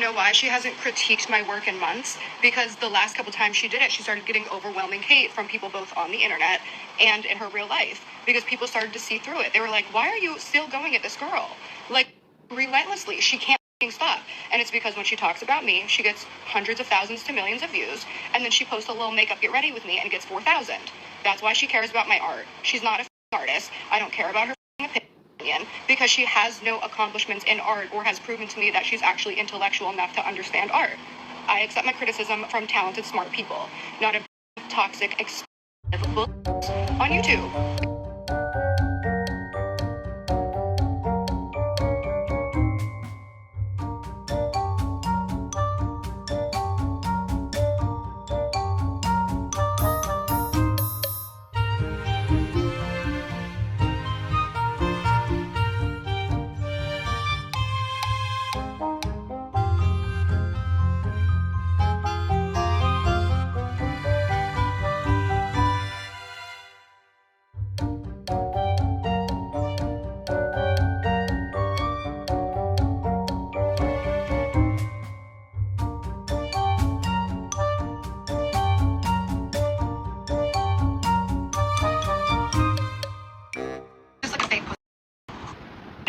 know why she hasn't critiqued my work in months? Because the last couple times she did it, she started getting overwhelming hate from people both on the internet and in her real life. Because people started to see through it. They were like, why are you still going at this girl? Like, relentlessly. She can't stop. And it's because when she talks about me, she gets hundreds of thousands to millions of views. And then she posts a little makeup get ready with me and gets 4,000. That's why she cares about my art. She's not a artist. I don't care about her opinion because she has no accomplishments in art or has proven to me that she's actually intellectual enough to understand art. I accept my criticism from talented, smart people, not a toxic, expensive book on YouTube.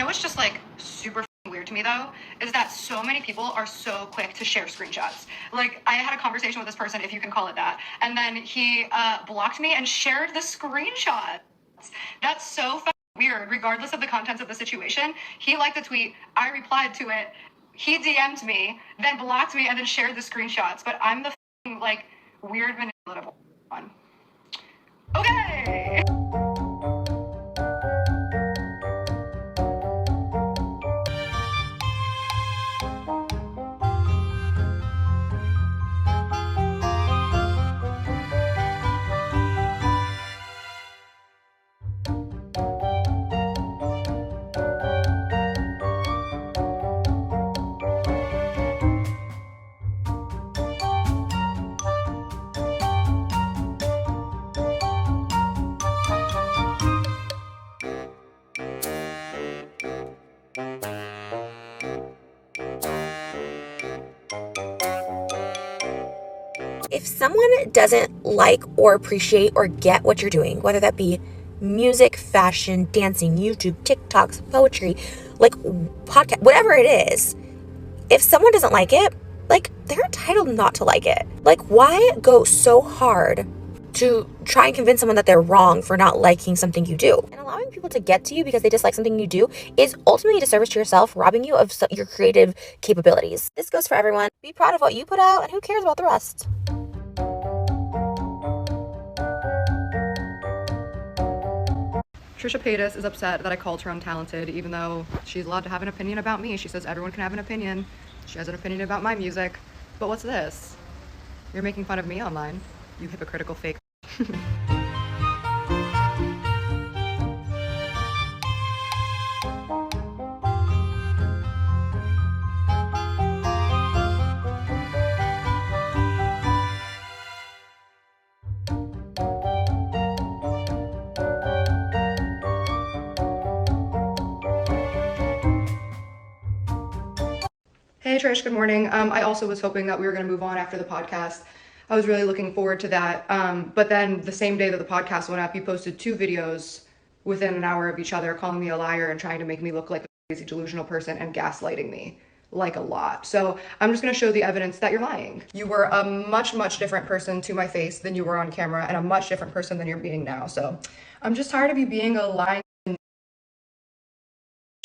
What's just like super weird to me though is that so many people are so quick to share screenshots. Like I had a conversation with this person, if you can call it that, and then he blocked me and shared the screenshots. That's so weird. Regardless of the contents of the situation, he liked the tweet, I replied to it, he DM'd me, then blocked me, and then shared the screenshots. But I'm the like weird manipulative one. Okay. If someone doesn't like or appreciate or get what you're doing, whether that be music, fashion, dancing, YouTube, TikToks, poetry, like podcast, whatever it is, if someone doesn't like it, like they're entitled not to like it. Like why go so hard to try and convince someone that they're wrong for not liking something you do? And allowing people to get to you because they dislike something you do is ultimately a disservice to yourself, robbing you of your creative capabilities. This goes for everyone. Be proud of what you put out and who cares about the rest? Trisha Paytas is upset that I called her untalented, even though she's allowed to have an opinion about me. She says everyone can have an opinion. She has an opinion about my music. But what's this? You're making fun of me online, you hypocritical fake. Hey Trish, good morning. I also was hoping that we were going to move on after the podcast. I was really looking forward to that. But then the same day that the podcast went up, you posted 2 videos within an hour of each other calling me a liar and trying to make me look like a crazy delusional person and gaslighting me like a lot. So I'm just going to show the evidence that you're lying. You were a much, much different person to my face than you were on camera and a much different person than you're being now. So I'm just tired of you being a lying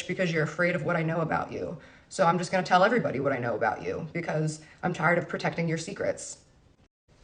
because you're afraid of what I know about you. So I'm just going to tell everybody what I know about you because I'm tired of protecting your secrets.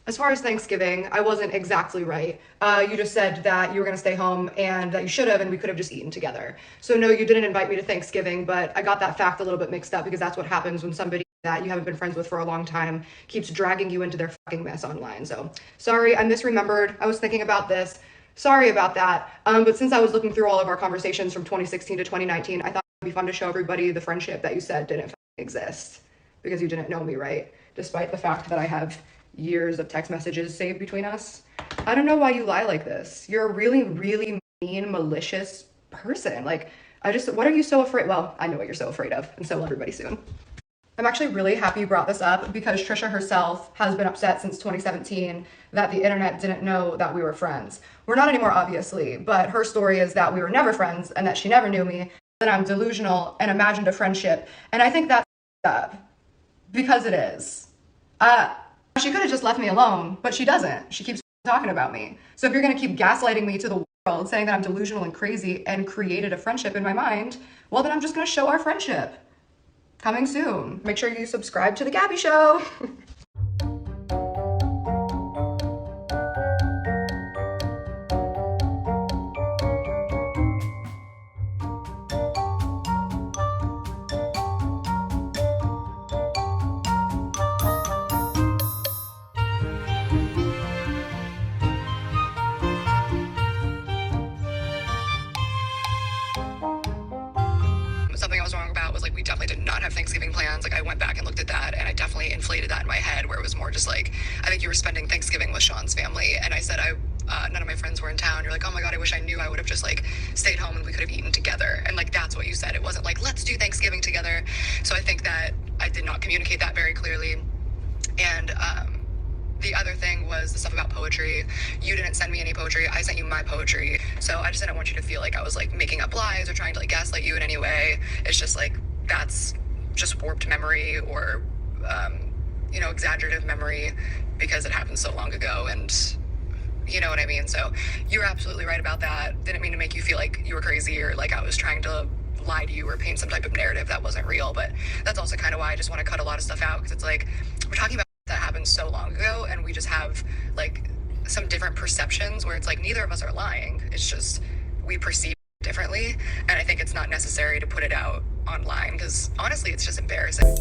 As far as Thanksgiving, I wasn't exactly right. You just said that you were going to stay home and that you should have and we could have just eaten together. So no, you didn't invite me to Thanksgiving, but I got that fact a little bit mixed up because that's what happens when somebody that you haven't been friends with for a long time keeps dragging you into their fucking mess online. So sorry, I misremembered. I was thinking about this. Sorry about that. But since I was looking through all of our conversations from 2016 to 2019, I thought it'd be fun to show everybody the friendship that you said didn't exist because you didn't know me, right? Despite the fact that I have years of text messages saved between us. I don't know why you lie like this. You're a really, really mean, malicious person. Like, what are you so afraid? Well, I know what you're so afraid of, and so will everybody soon. I'm actually really happy you brought this up because Trisha herself has been upset since 2017 that the internet didn't know that we were friends. We're not anymore, obviously, but her story is that we were never friends and that she never knew me, that I'm delusional and imagined a friendship. And I think that's up because it is. She could have just left me alone, but she doesn't. She keeps talking about me. So if you're going to keep gaslighting me to the world, saying that I'm delusional and crazy and created a friendship in my mind, well, then I'm just going to show our friendship. Coming soon. Make sure you subscribe to The Gabbie Show. Something I was wrong about was like we definitely did not have Thanksgiving plans. Like I went back and looked at that and I definitely inflated that in my head where it was more just like, I think you were spending Thanksgiving with Sean's family and I said none of my friends were in town. You're like, oh my God, I wish I knew. I would have just like stayed home and we could have eaten together. And like that's what you said. It wasn't like, let's do Thanksgiving together. So I think that I did not communicate that very clearly. And the other thing was the stuff about poetry. You didn't send me any poetry. I sent you my poetry. So I just didn't want you to feel like I was like making up lies or trying to like gaslight you in any way. It's just like, that's just warped memory or, exaggerative memory because it happened so long ago. And you know what I mean? So you're absolutely right about that. Didn't mean to make you feel like you were crazy or like I was trying to lie to you or paint some type of narrative that wasn't real. But that's also kind of why I just want to cut a lot of stuff out because it's like, we're talking about that happened so long ago and we just have like some different perceptions where it's like neither of us are lying. It's just we perceive it differently, and I think it's not necessary to put it out online because honestly it's just embarrassing.